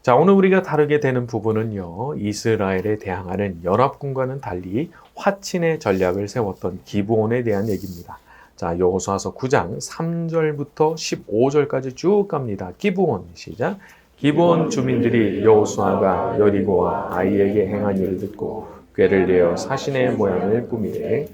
자, 오늘 우리가 다루게 되는 부분은요, 이스라엘에 대항하는 연합군과는 달리 화친의 전략을 세웠던 기브온에 대한 얘기입니다. 자, 여호수아서 9장 3절부터 15절까지 쭉 갑니다. 기브온, 시작. 기브온 주민들이 여호수아가 여리고와 아이에게 행한 일을 듣고 궤를 내어 사신의 모양을 꾸미되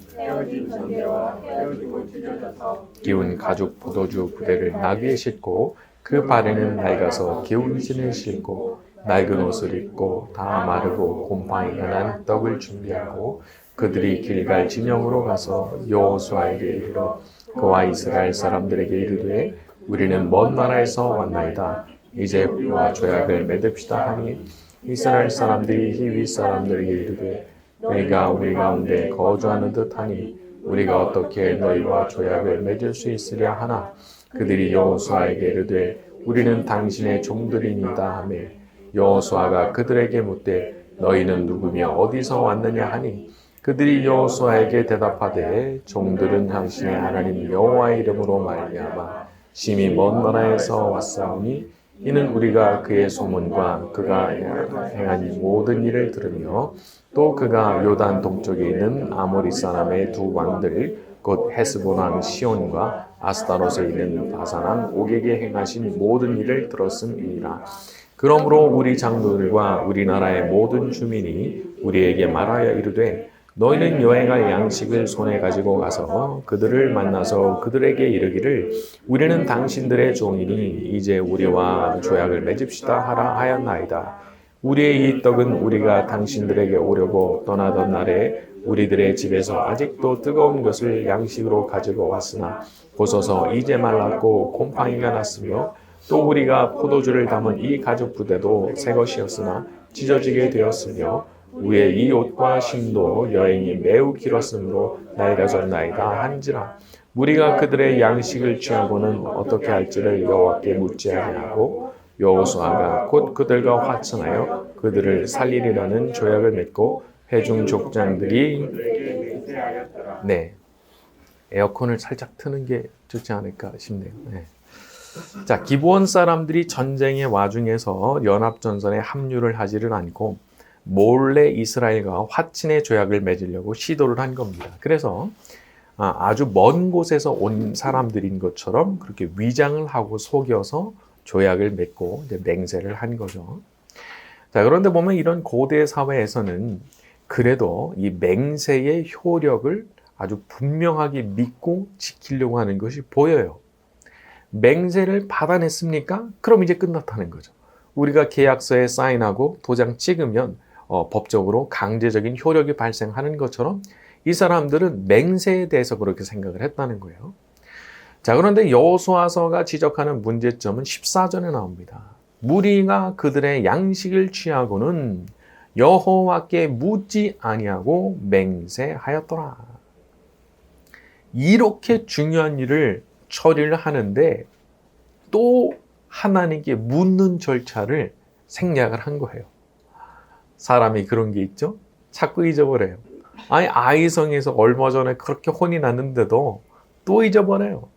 기운 가죽 포도주 부대를 나귀에 싣고 그 발에는 낡아서 기운신을 신고 낡은 옷을 입고 다 마르고 곰팡이가 난 떡을 준비하고 그들이 길갈 진영으로 가서 여호수아에게 이르러 그와 이스라엘 사람들에게 이르되 우리는 먼 나라에서 왔나이다. 이제 우리와 조약을 맺읍시다 하니 이스라엘 사람들이 히윗 사람들에게 이르되 너희가 우리 가운데 거주하는 듯하니 우리가 어떻게 너희와 조약을 맺을 수 있으랴 하나 그들이 여호수아에게 이르되 우리는 당신의 종들이니다 하며 여호수아가 그들에게 묻되 너희는 누구며 어디서 왔느냐 하니 그들이 여호수아에게 대답하되 종들은 당신의 하나님 여호와의 이름으로 말미암아 심히 먼 나라에서 왔사오니 이는 우리가 그의 소문과 그가 행한 이 모든 일을 들으며 또 그가 요단 동쪽에 있는 아모리 사람의 두 왕들 곧 헤스본 왕 시온과 아스타롯에 있는 바산 왕 옥에게 행하신 모든 일을 들었음이니라. 그러므로 우리 장로들과 우리나라의 모든 주민이 우리에게 말하여 이르되 너희는 여행할 양식을 손에 가지고 가서 그들을 만나서 그들에게 이르기를 우리는 당신들의 종이니 이제 우리와 조약을 맺읍시다 하라 하였나이다. 우리의 이 떡은 우리가 당신들에게 오려고 떠나던 날에 우리들의 집에서 아직도 뜨거운 것을 양식으로 가지고 왔으나 보소서 이제 말랐고 곰팡이가 났으며 또 우리가 포도주를 담은 이 가죽 부대도 새 것이었으나 찢어지게 되었으며 위에 이 옷과 신도 여행이 매우 길었으므로 낡아졌나이다 한지라 우리가 그들의 양식을 취하고는 어떻게 할지를 여호와께 묻지 아니하고 여호수아가 곧 그들과 화친하여 그들을 살리리라는 조약을 맺고 회중 족장들이 에어컨을 살짝 트는 게 좋지 않을까 싶네요. 자, 기브온 사람들이 전쟁의 와중에서 연합전선에 합류를 하지를 않고 몰래 이스라엘과 화친의 조약을 맺으려고 시도를 한 겁니다. 그래서 아주 먼 곳에서 온 사람들인 것처럼 그렇게 위장을 하고 속여서 조약을 맺고 이제 맹세를 한 거죠. 자, 그런데 보면 이런 고대 사회에서는 그래도 이 맹세의 효력을 아주 분명하게 믿고 지키려고 하는 것이 보여요. 맹세를 받아냈습니까? 그럼 이제 끝났다는 거죠. 우리가 계약서에 사인하고 도장 찍으면 법적으로 강제적인 효력이 발생하는 것처럼 이 사람들은 맹세에 대해서 그렇게 생각을 했다는 거예요. 자, 그런데 여호수아서가 지적하는 문제점은 14절에 나옵니다. 무리가 그들의 양식을 취하고는 여호와께 묻지 아니하고 맹세하였더라. 이렇게 중요한 일을 처리를 하는데 또 하나님께 묻는 절차를 생략을 한 거예요. 사람이 그런 게 있죠? 자꾸 잊어버려요. 아니, 아이성에서 얼마 전에 그렇게 혼이 났는데도 또 잊어버려요.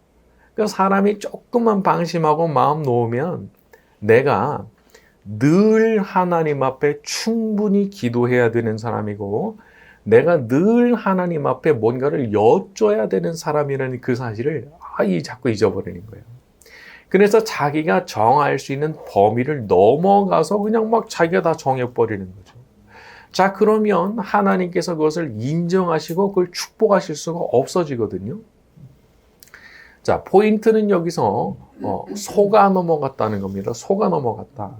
그러니까 사람이 조금만 방심하고 마음 놓으면 내가 늘 하나님 앞에 충분히 기도해야 되는 사람이고 내가 늘 하나님 앞에 뭔가를 여쭤야 되는 사람이라는 그 사실을 자꾸 잊어버리는 거예요. 그래서 자기가 정할 수 있는 범위를 넘어가서 그냥 막 자기가 다 정해버리는 거죠. 자, 그러면 하나님께서 그것을 인정하시고 그걸 축복하실 수가 없어지거든요. 자, 포인트는 여기서 속아 넘어갔다는 겁니다. 속아 넘어갔다.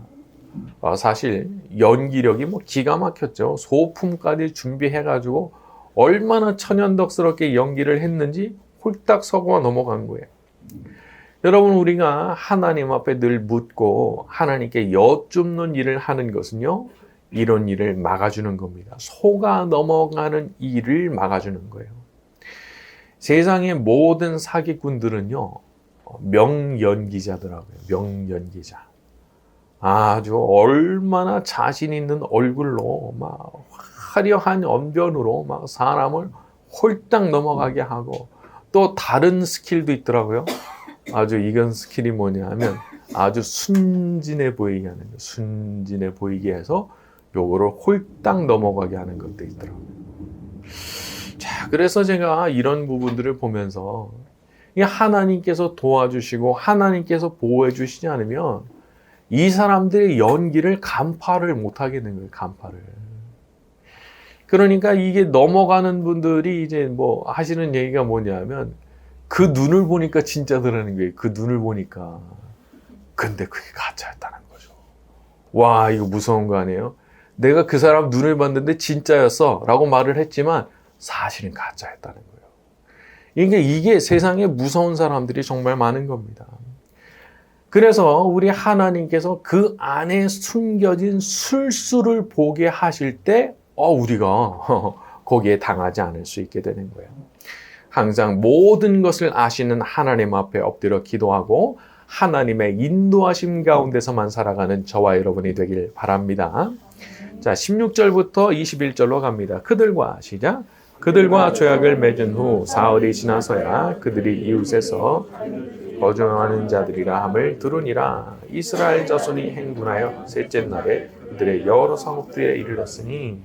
사실 연기력이 기가 막혔죠. 소품까지 준비해가지고 얼마나 천연덕스럽게 연기를 했는지 홀딱 속아 넘어간 거예요. 여러분, 우리가 하나님 앞에 늘 묻고 하나님께 여쭙는 일을 하는 것은요, 이런 일을 막아주는 겁니다. 속아 넘어가는 일을 막아주는 거예요. 세상의 모든 사기꾼들은요, 명연기자더라고요. 명연기자. 아주 얼마나 자신 있는 얼굴로 막 화려한 언변으로 막 사람을 홀딱 넘어가게 하고 또 다른 스킬도 있더라고요. 아주 이건 스킬이 뭐냐 하면 아주 순진해 보이게 하는 거예요. 순진해 보이게 해서 요거를 홀딱 넘어가게 하는 것도 있더라고요. 자, 그래서 제가 이런 부분들을 보면서 하나님께서 도와주시고 하나님께서 보호해 주시지 않으면 이 사람들의 연기를 간파를 못 하겠는 거예요. 간파를. 그러니까 이게 넘어가는 분들이 이제 뭐 하시는 얘기가 뭐냐면 그 눈을 보니까 진짜더라는 거예요. 그 눈을 보니까. 근데 그게 가짜였다는 거죠. 와, 이거 무서운 거 아니에요? 내가 그 사람 눈을 봤는데 진짜였어 라고 말을 했지만 사실은 가짜였다는 거예요. 이게 세상에 무서운 사람들이 정말 많은 겁니다. 그래서 우리 하나님께서 그 안에 숨겨진 술수를 보게 하실 때 우리가 거기에 당하지 않을 수 있게 되는 거예요. 항상 모든 것을 아시는 하나님 앞에 엎드려 기도하고 하나님의 인도하심 가운데서만 살아가는 저와 여러분이 되길 바랍니다. 자, 16절부터 21절로 갑니다. 그들과 시작. 그들과 조약을 맺은 후 사흘이 지나서야 그들이 이웃에서 거주하는 자들이라 함을 들으니라. 이스라엘 자손이 행군하여 셋째 날에 그들의 여러 성읍들에 이르렀으니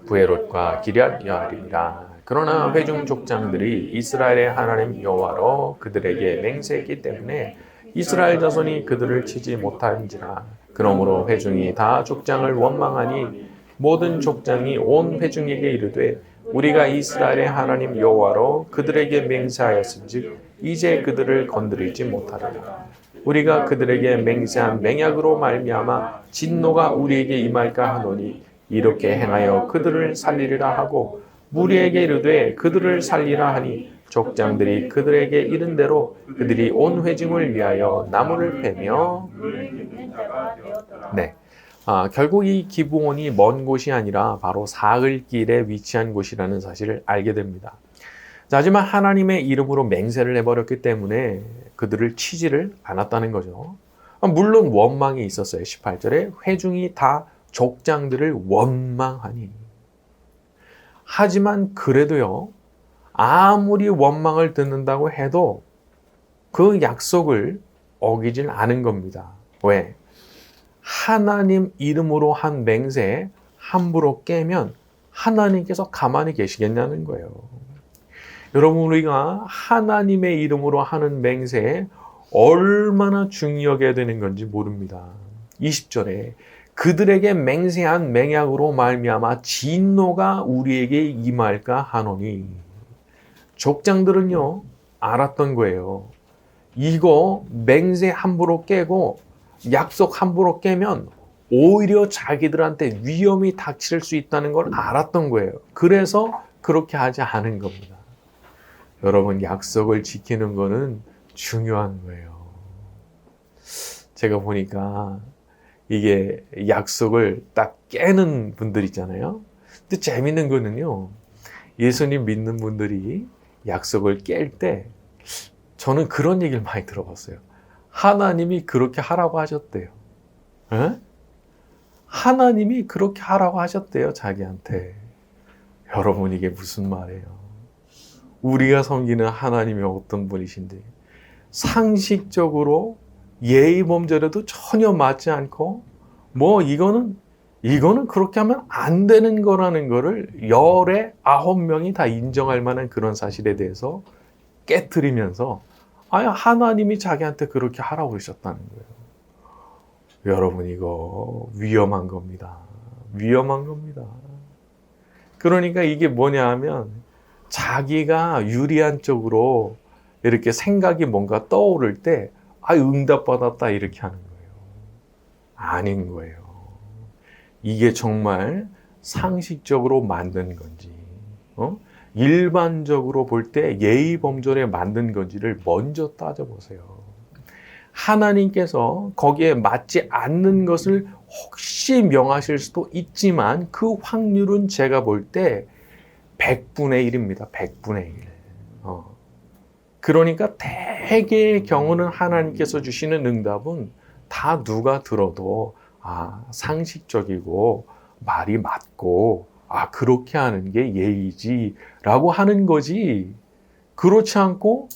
부에롯과 기럇 여아림이라. 그러나 회중 족장들이 이스라엘의 하나님 여호와로 그들에게 맹세했기 때문에 이스라엘 자손이 그들을 치지 못한지라. 그러므로 회중이 다 족장을 원망하니 모든 족장이 온 회중에게 이르되 우리가 이스라엘의 하나님 여호와로 그들에게 맹세하였은즉 이제 그들을 건드리지 못하리라. 우리가 그들에게 맹세한 맹약으로 말미암아 진노가 우리에게 임할까 하노니 이렇게 행하여 그들을 살리리라 하고 무리에게 이르되 그들을 살리라 하니 족장들이 그들에게 이른 대로 그들이 온 회중을 위하여 나무를 패며 결국 이 기브온이 먼 곳이 아니라 바로 사흘길에 위치한 곳이라는 사실을 알게 됩니다. 하지만 하나님의 이름으로 맹세를 해버렸기 때문에 그들을 치지를 않았다는 거죠. 물론 원망이 있었어요. 18절에 회중이 다 족장들을 원망하니. 하지만 그래도요, 아무리 원망을 듣는다고 해도 그 약속을 어기질 않은 겁니다. 왜? 하나님 이름으로 한 맹세 함부로 깨면 하나님께서 가만히 계시겠냐는 거예요. 여러분, 우리가 하나님의 이름으로 하는 맹세에 얼마나 중요하게 되는 건지 모릅니다. 20절에 그들에게 맹세한 맹약으로 말미암아 진노가 우리에게 임할까 하노니. 족장들은요 알았던 거예요. 이거 맹세 함부로 깨고 약속 함부로 깨면 오히려 자기들한테 위험이 닥칠 수 있다는 걸 알았던 거예요. 그래서 그렇게 하지 않은 겁니다. 여러분, 약속을 지키는 거는 중요한 거예요. 제가 보니까 이게 약속을 딱 깨는 분들 있잖아요. 근데 재밌는 거는요, 예수님 믿는 분들이 약속을 깰 때 저는 그런 얘기를 많이 들어봤어요. 하나님이 그렇게 하라고 하셨대요. 에? 하나님이 그렇게 하라고 하셨대요, 자기한테. 여러분, 이게 무슨 말이에요? 우리가 섬기는 하나님이 어떤 분이신데 상식적으로 예의 범절에도 전혀 맞지 않고 이거는 그렇게 하면 안 되는 거라는 거를 열의 9명이 다 인정할 만한 그런 사실에 대해서 깨트리면서 하나님이 자기한테 그렇게 하라고 그러셨다는 거예요. 여러분, 이거 위험한 겁니다. 위험한 겁니다. 그러니까 이게 뭐냐 하면 자기가 유리한 쪽으로 이렇게 생각이 뭔가 떠오를 때 응답받았다 이렇게 하는 거예요. 아닌 거예요. 이게 정말 상식적으로 만든 건지 일반적으로 볼 때 예의 범절에 만든 건지를 먼저 따져보세요. 하나님께서 거기에 맞지 않는 것을 혹시 명하실 수도 있지만 그 확률은 제가 볼 때 100분의 1입니다. 100분의 1. 그러니까 대개의 경우는 하나님께서 주시는 응답은 다 누가 들어도 상식적이고 말이 맞고 그렇게 하는 게 예의지 라고 하는 거지, 그렇지 않고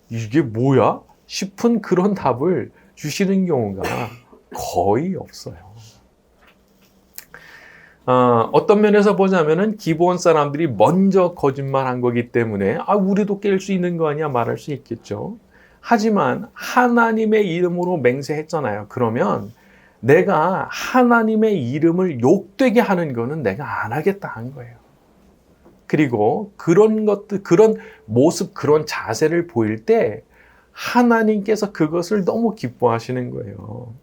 이게 뭐야? 싶은 그런 답을 주시는 경우가 거의 없어요. 어떤 면에서 보자면은 기브온 사람들이 먼저 거짓말한 거기 때문에 우리도 깰 수 있는 거 아니야 말할 수 있겠죠. 하지만 하나님의 이름으로 맹세했잖아요. 그러면 내가 하나님의 이름을 욕되게 하는 거는 내가 안 하겠다 한 거예요. 그리고 그런 것들, 그런 모습, 그런 자세를 보일 때 하나님께서 그것을 너무 기뻐하시는 거예요.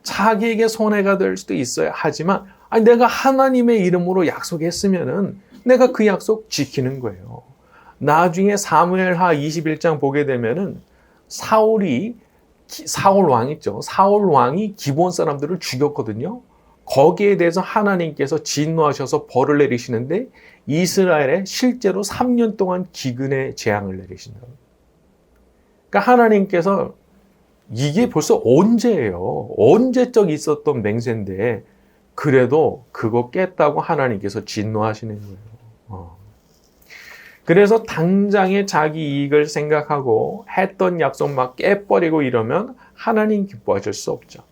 자기에게 손해가 될 수도 있어요. 하지만 내가 하나님의 이름으로 약속했으면은 내가 그 약속 지키는 거예요. 나중에 사무엘하 21장 보게 되면은 사울 왕 있죠. 사울 왕이 기브온 사람들을 죽였거든요. 거기에 대해서 하나님께서 진노하셔서 벌을 내리시는데 이스라엘에 실제로 3년 동안 기근의 재앙을 내리신다. 그러니까 하나님께서 이게 벌써 언제예요? 언제적 있었던 맹세인데 그래도 그거 깼다고 하나님께서 진노하시는 거예요. 그래서 당장에 자기 이익을 생각하고 했던 약속 막 깨버리고 이러면 하나님 기뻐하실 수 없죠.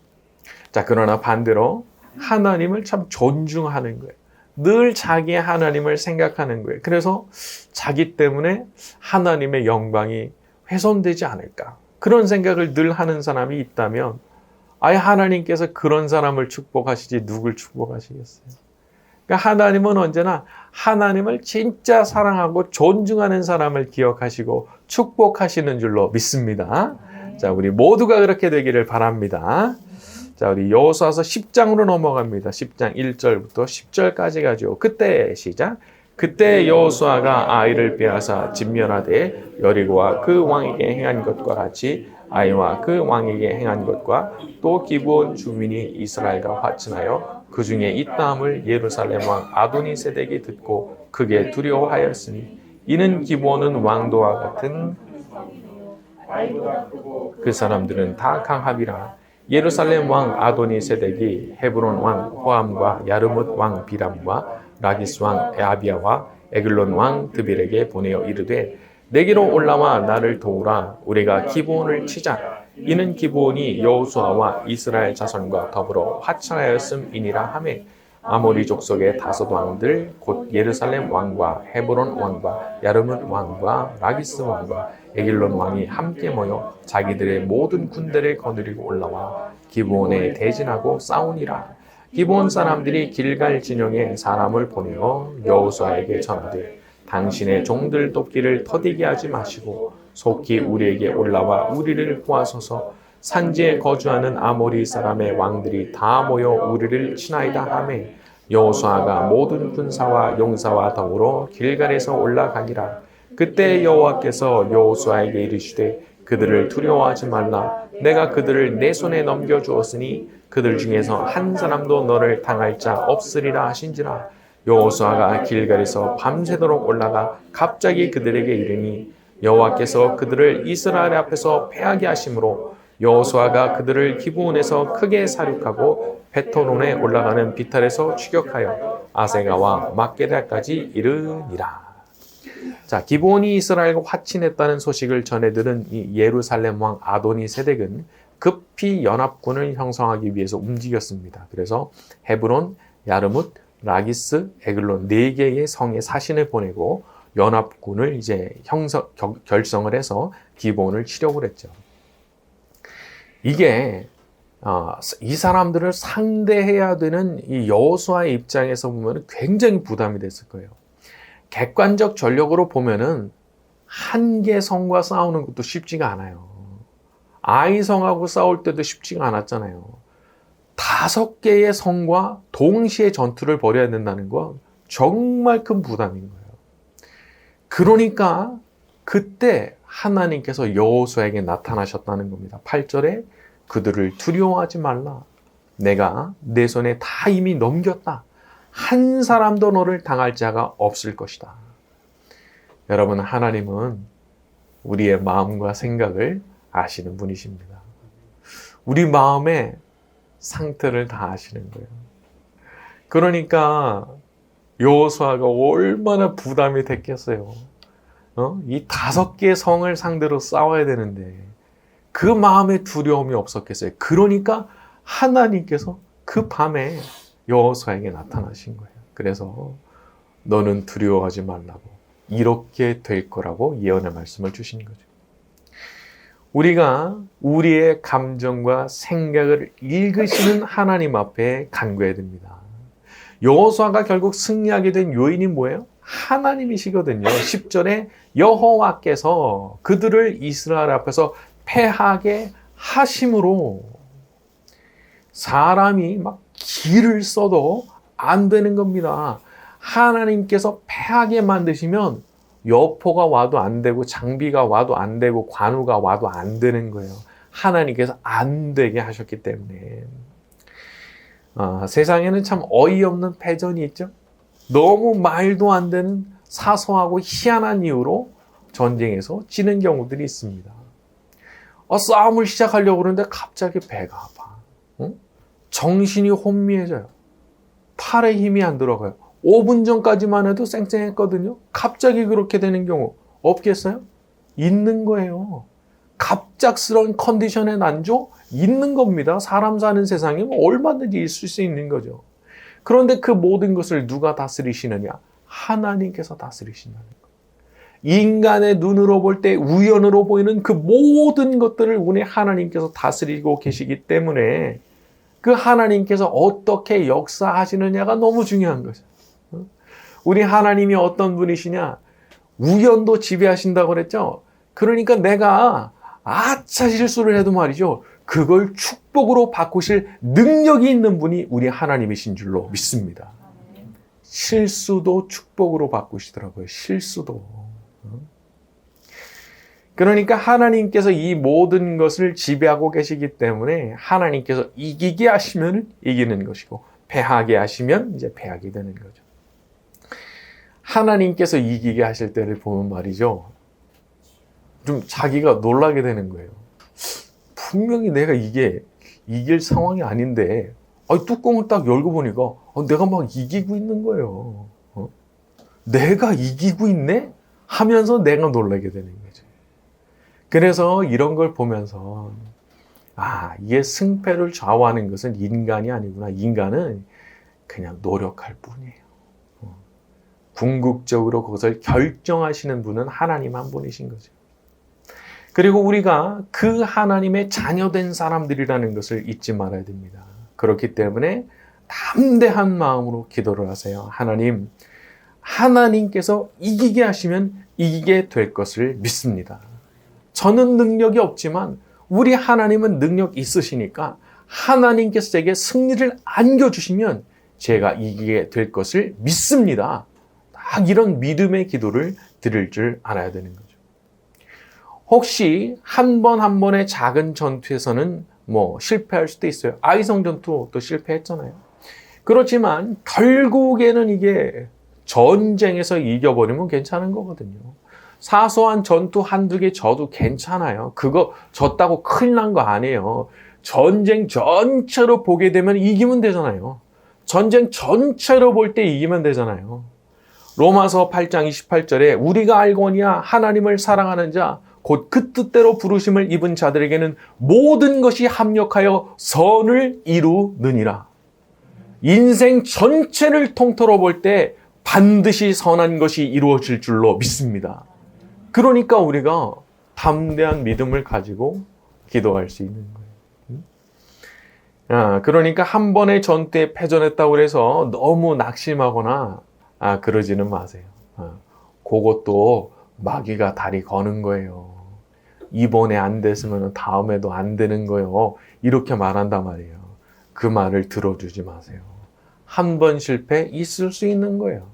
자, 그러나 반대로 하나님을 참 존중하는 거예요. 늘 자기의 하나님을 생각하는 거예요. 그래서 자기 때문에 하나님의 영광이 훼손되지 않을까. 그런 생각을 늘 하는 사람이 있다면 아예 하나님께서 그런 사람을 축복하시지 누굴 축복하시겠어요? 그러니까 하나님은 언제나 하나님을 진짜 사랑하고 존중하는 사람을 기억하시고 축복하시는 줄로 믿습니다. 자, 우리 모두가 그렇게 되기를 바랍니다. 자, 우리 여호수아서 10장으로 넘어갑니다. 10장 1절부터 10절까지 가죠. 그때 시작. 그때 여호수아가 아이를 빼앗아 진멸하되 여리고와 그 왕에게 행한 것과 같이 아이와 그 왕에게 행한 것과 또 기브온 주민이 이스라엘과 화친하여 그 중에 있다함을 예루살렘 왕 아도니세덱이 듣고 크게 두려워하였으니 이는 기브온은 왕도와 같은 그 사람들은 다 강함이라. 예루살렘 왕 아도니세덱이 헤브론 왕 호암과 야르뭇 왕 비람과 라기스 왕 에아비아와 에글론 왕 드빌에게 보내어 이르되 내게로 올라와 나를 도우라. 우리가 기브온을 치자. 이는 기브온이 여호수아와 이스라엘 자손과 더불어 화창하였음이니라 하매 아모리 족속의 5 왕들 곧 예루살렘 왕과 헤브론 왕과 야르뭇 왕과 라기스 왕과 에길론 왕이 함께 모여 자기들의 모든 군대를 거느리고 올라와 기브온에 대진하고 싸우니라. 기브온 사람들이 길갈 진영에 사람을 보내어 여호수아에게 전하되 당신의 종들 돕기를 터디게 하지 마시고 속히 우리에게 올라와 우리를 구하소서. 산지에 거주하는 아모리 사람의 왕들이 다 모여 우리를 치나이다 하매 여호수아가 모든 군사와 용사와 더불어 길갈에서 올라가니라. 그때 여호와께서 여호수아에게 이르시되 그들을 두려워하지 말라. 내가 그들을 내 손에 넘겨주었으니 그들 중에서 한 사람도 너를 당할 자 없으리라 하신지라. 여호수아가 길갈에서 밤새도록 올라가 갑자기 그들에게 이르니 여호와께서 그들을 이스라엘 앞에서 패하게 하심으로 여호수아가 그들을 기브온에서 크게 사륙하고 베토론에 올라가는 비탈에서 추격하여 아세가와 막게다까지 이르니라. 자, 기브온이 이스라엘과 화친했다는 소식을 전해 들은 이 예루살렘 왕 아도니세덱은 급히 연합군을 형성하기 위해서 움직였습니다. 그래서 헤브론, 야르뭇, 라기스, 에글론 4개의 성에 사신을 보내고 연합군을 이제 결성을 해서 기브온을 치려고 했죠. 이게 이 사람들을 상대해야 되는 이 여호수아의 입장에서 보면 굉장히 부담이 됐을 거예요. 객관적 전력으로 보면은 한 개 성과 싸우는 것도 쉽지가 않아요. 아이 성하고 싸울 때도 쉽지가 않았잖아요. 5개의 성과 동시에 전투를 벌여야 된다는 건 정말 큰 부담인 거예요. 그러니까 그때 하나님께서 여호수아에게 나타나셨다는 겁니다. 8절에 그들을 두려워하지 말라. 내가 내 손에 다 이미 넘겼다. 한 사람도 너를 당할 자가 없을 것이다. 여러분, 하나님은 우리의 마음과 생각을 아시는 분이십니다. 우리 마음의 상태를 다 아시는 거예요. 그러니까 여호수아가 얼마나 부담이 됐겠어요. 이 5개의 성을 상대로 싸워야 되는데 그 마음에 두려움이 없었겠어요. 그러니까 하나님께서 그 밤에 여호수아에게 나타나신 거예요. 그래서 너는 두려워하지 말라고, 이렇게 될 거라고 예언의 말씀을 주신 거죠. 우리가 우리의 감정과 생각을 읽으시는 하나님 앞에 간구해야 됩니다. 여호수아가 결국 승리하게 된 요인이 뭐예요? 하나님이시거든요. 10절에 여호와께서 그들을 이스라엘 앞에서 패하게 하심으로, 사람이 막 길을 써도 안 되는 겁니다. 하나님께서 패하게 만드시면 여포가 와도 안 되고 장비가 와도 안 되고 관우가 와도 안 되는 거예요. 하나님께서 안 되게 하셨기 때문에. 세상에는 참 어이없는 패전이 있죠. 너무 말도 안 되는 사소하고 희한한 이유로 전쟁에서 지는 경우들이 있습니다. 싸움을 시작하려고 그러는데 갑자기 배가 아파. 정신이 혼미해져요. 팔에 힘이 안 들어가요. 5분 전까지만 해도 쌩쌩했거든요. 갑자기 그렇게 되는 경우 없겠어요? 있는 거예요. 갑작스러운 컨디션의 난조 있는 겁니다. 사람 사는 세상에 얼마든지 있을 수 있는 거죠. 그런데 그 모든 것을 누가 다스리시느냐? 하나님께서 다스리신다는 거예요. 인간의 눈으로 볼 때 우연으로 보이는 그 모든 것들을 우리 하나님께서 다스리고 계시기 때문에 그 하나님께서 어떻게 역사하시느냐가 너무 중요한 거죠. 우리 하나님이 어떤 분이시냐? 우연도 지배하신다고 그랬죠? 그러니까 내가 아차 실수를 해도 말이죠. 그걸 축복으로 바꾸실 능력이 있는 분이 우리 하나님이신 줄로 믿습니다. 실수도 축복으로 바꾸시더라고요. 실수도. 그러니까 하나님께서 이 모든 것을 지배하고 계시기 때문에 하나님께서 이기게 하시면 이기는 것이고 패하게 하시면 이제 패하게 되는 거죠. 하나님께서 이기게 하실 때를 보면 말이죠. 좀 자기가 놀라게 되는 거예요. 분명히 내가 이게 이길 상황이 아닌데 뚜껑을 딱 열고 보니까 내가 막 이기고 있는 거예요. 내가 이기고 있네? 하면서 내가 놀라게 되는 거죠. 그래서 이런 걸 보면서 이게 승패를 좌우하는 것은 인간이 아니구나. 인간은 그냥 노력할 뿐이에요. 궁극적으로 그것을 결정하시는 분은 하나님 한 분이신 거죠. 그리고 우리가 그 하나님의 자녀된 사람들이라는 것을 잊지 말아야 됩니다. 그렇기 때문에 담대한 마음으로 기도를 하세요. 하나님, 하나님께서 이기게 하시면 이기게 될 것을 믿습니다. 저는 능력이 없지만 우리 하나님은 능력 있으시니까 하나님께서 제게 승리를 안겨주시면 제가 이기게 될 것을 믿습니다. 딱 이런 믿음의 기도를 드릴 줄 알아야 되는 거죠. 혹시 한 번 한 번의 작은 전투에서는 실패할 수도 있어요. 아이성 전투 또 실패했잖아요. 그렇지만 결국에는 이게 전쟁에서 이겨버리면 괜찮은 거거든요. 사소한 전투 한두 개 져도 괜찮아요. 그거 졌다고 큰일 난 거 아니에요. 전쟁 전체로 보게 되면 이기면 되잖아요. 전쟁 전체로 볼 때 이기면 되잖아요. 로마서 8장 28절에 우리가 알거니와 하나님을 사랑하는 자 곧 그 뜻대로 부르심을 입은 자들에게는 모든 것이 합력하여 선을 이루느니라. 인생 전체를 통틀어 볼 때 반드시 선한 것이 이루어질 줄로 믿습니다. 그러니까 우리가 담대한 믿음을 가지고 기도할 수 있는 거예요. 그러니까 한 번의 전투에 패전했다고 해서 너무 낙심하거나 그러지는 마세요. 그것도 마귀가 다리 거는 거예요. 이번에 안 됐으면 다음에도 안 되는 거예요. 이렇게 말한단 말이에요. 그 말을 들어주지 마세요. 한 번 실패 있을 수 있는 거예요.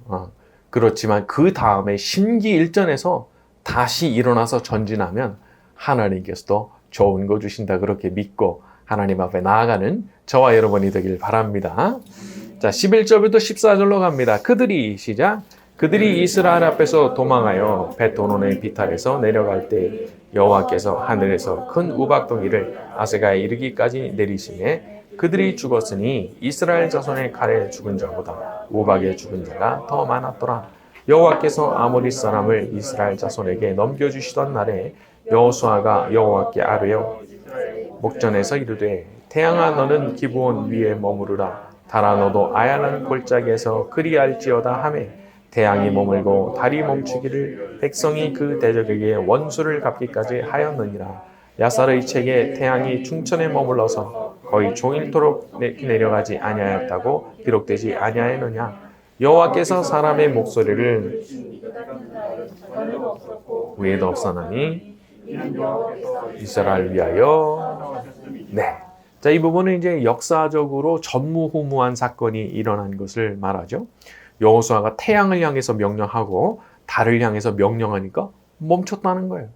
그렇지만 그 다음에 심기일전에서 다시 일어나서 전진하면 하나님께서도 좋은 거 주신다. 그렇게 믿고 하나님 앞에 나아가는 저와 여러분이 되길 바랍니다. 자, 11절부터 14절로 갑니다. 그들이 이스라엘 앞에서 도망하여 벳호론의 비탈에서 내려갈 때 여호와께서 하늘에서 큰 우박덩이를 아세가에 이르기까지 내리시매 그들이 죽었으니 이스라엘 자손의 칼에 죽은 자보다 우박에 죽은 자가 더 많았더라. 여호와께서 아모리 사람을 이스라엘 자손에게 넘겨주시던 날에 여호수아가 여호와께 아뢰어 목전에서 이르되 태양아 너는 기브온 위에 머무르라 달아 너도 아야란 골짜기에서 그리할지어다 하매 태양이 머물고 달이 멈추기를 백성이 그 대적에게 원수를 갚기까지 하였느니라. 야살의 책에 태양이 충천에 머물러서 거의 종일토록 내려가지 아니하였다고 기록되지 아니하였느냐. 여호와께서 사람의 목소리를 위에도 없사나니 이스라엘 위하여. 네. 자, 이 부분은 이제 역사적으로 전무후무한 사건이 일어난 것을 말하죠. 여호수아가 태양을 향해서 명령하고 달을 향해서 명령하니까 멈췄다는 거예요.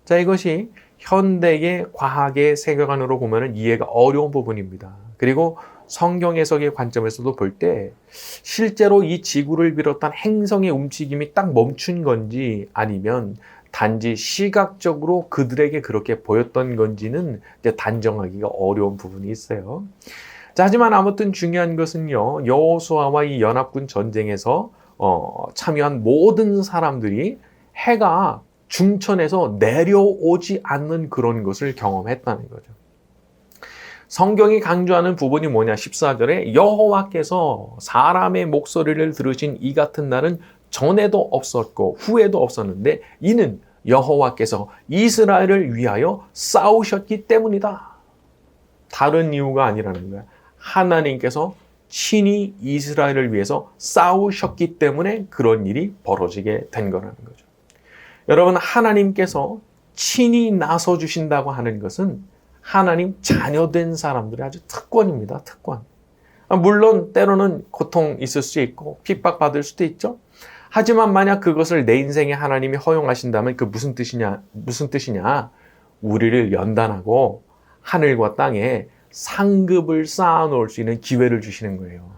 자, 이것이 현대의 과학의 세계관으로 보면 이해가 어려운 부분입니다. 그리고 성경 해석의 관점에서도 볼 때 실제로 이 지구를 비롯한 행성의 움직임이 딱 멈춘 건지 아니면 단지 시각적으로 그들에게 그렇게 보였던 건지는 단정하기가 어려운 부분이 있어요. 자, 하지만 아무튼 중요한 것은요, 여호수아와 이 연합군 전쟁에서 참여한 모든 사람들이 해가 중천에서 내려오지 않는 그런 것을 경험했다는 거죠. 성경이 강조하는 부분이 뭐냐? 14절에 여호와께서 사람의 목소리를 들으신 이 같은 날은 전에도 없었고 후에도 없었는데 이는 여호와께서 이스라엘을 위하여 싸우셨기 때문이다. 다른 이유가 아니라는 거야. 하나님께서 친히 이스라엘을 위해서 싸우셨기 때문에 그런 일이 벌어지게 된 거라는 거죠. 여러분, 하나님께서 친히 나서 주신다고 하는 것은 하나님 자녀된 사람들의 아주 특권입니다. 특권. 물론 때로는 고통 있을 수 있고 핍박받을 수도 있죠. 하지만 만약 그것을 내 인생에 하나님이 허용하신다면 그 무슨 뜻이냐? 우리를 연단하고 하늘과 땅에 상급을 쌓아놓을 수 있는 기회를 주시는 거예요.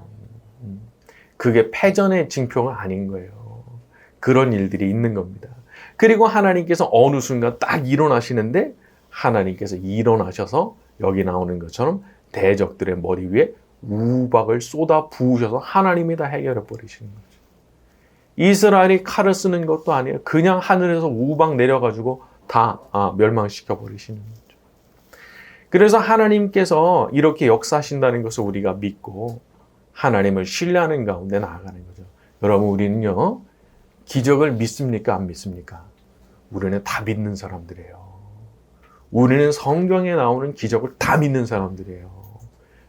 그게 패전의 징표가 아닌 거예요. 그런 일들이 있는 겁니다. 그리고 하나님께서 어느 순간 딱 일어나시는데 하나님께서 일어나셔서 여기 나오는 것처럼 대적들의 머리 위에 우박을 쏟아 부으셔서 하나님이 다 해결해 버리시는 거죠. 이스라엘이 칼을 쓰는 것도 아니에요. 그냥 하늘에서 우박 내려가지고 다 멸망시켜 버리시는 거죠. 그래서 하나님께서 이렇게 역사하신다는 것을 우리가 믿고 하나님을 신뢰하는 가운데 나아가는 거죠. 여러분, 우리는요, 기적을 믿습니까? 안 믿습니까? 우리는 다 믿는 사람들이에요. 우리는 성경에 나오는 기적을 다 믿는 사람들이에요.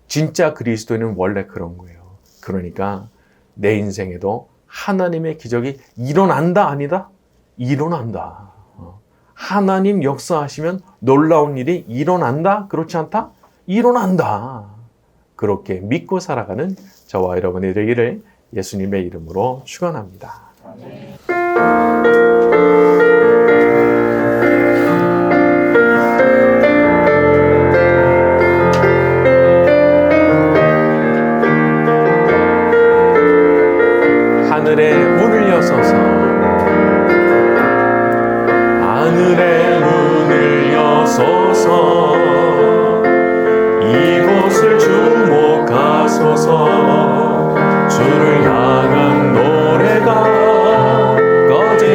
진짜 그리스도인은 원래 그런 거예요. 그러니까 내 인생에도 하나님의 기적이 일어난다 아니다? 일어난다. 하나님 역사하시면 놀라운 일이 일어난다? 그렇지 않다? 일어난다. 그렇게 믿고 살아가는 저와 여러분이 되기를 예수님의 이름으로 축원합니다. 하늘에 문을 여소서, 하늘에 문을 여소서, 이곳을 주목하소서. 주를 향한 노래가 꺼져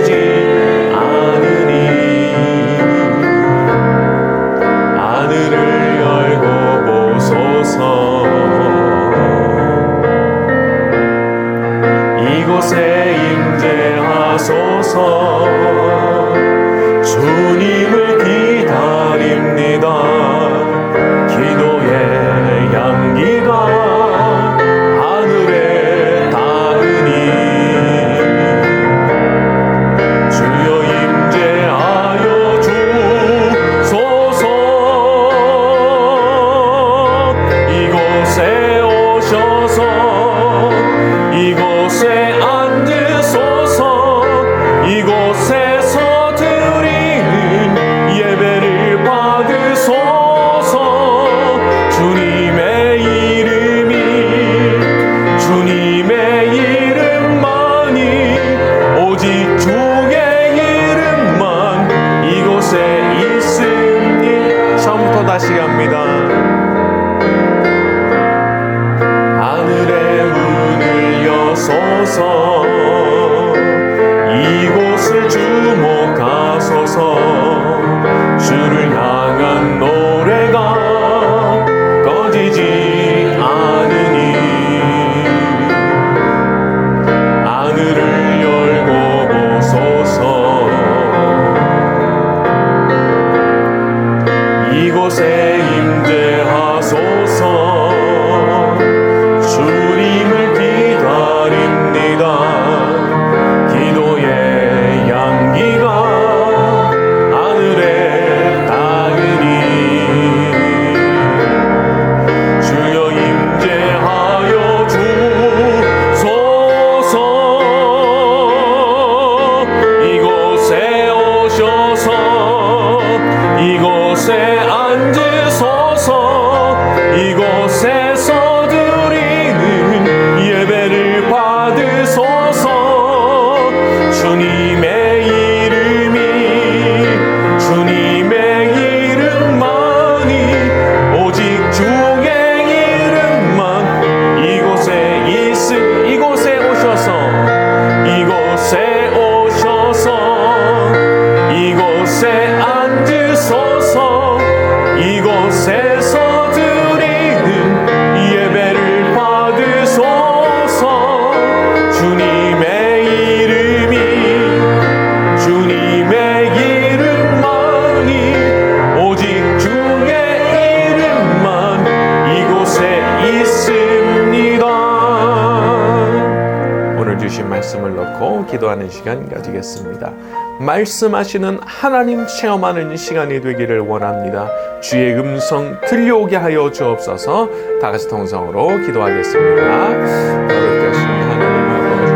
나누고 기도하는 시간 가지겠습니다. 말씀하시는 하나님 체험하는 시간이 되기를 원합니다. 주의 음성 들려오게 하여 주옵소서. 다 같이 통성으로 기도하겠습니다. 어렵게 하시는 하나님 아버지,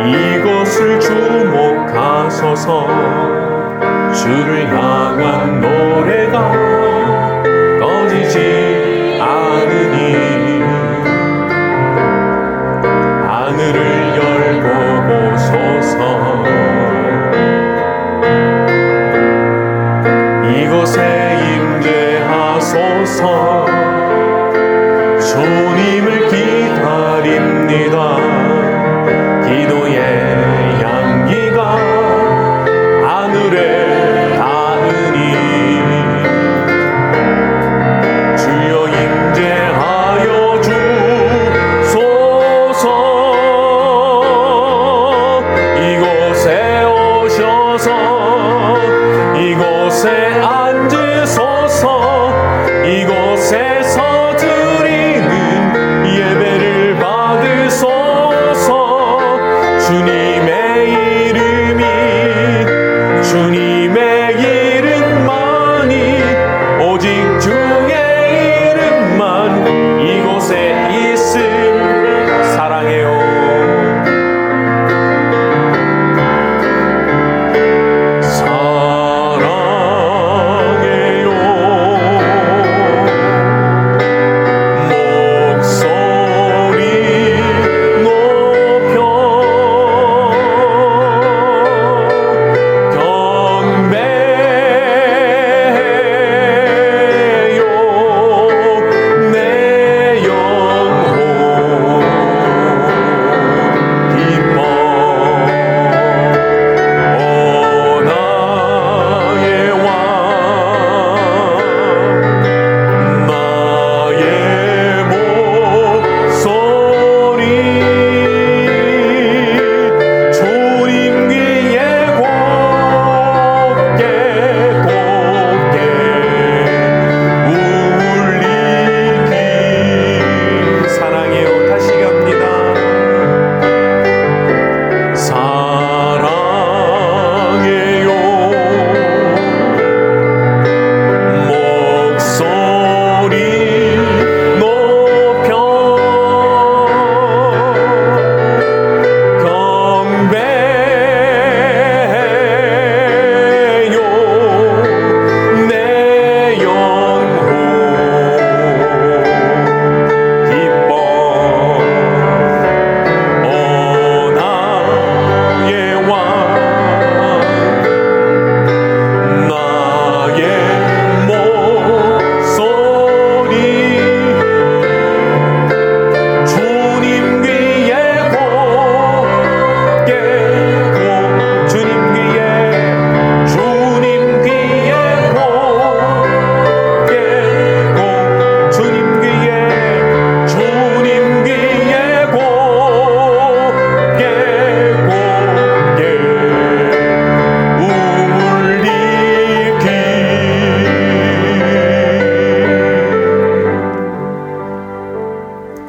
이곳을 주목하소서. 주를 향한 노래가 꺼지지 않으니 하늘을 열고 보소서. 이곳에 임재하소서. 주님을 기다립니다. 기도의 향기가 하늘에 닿으니 주여 임재하여 주소서. 이곳에 오셔서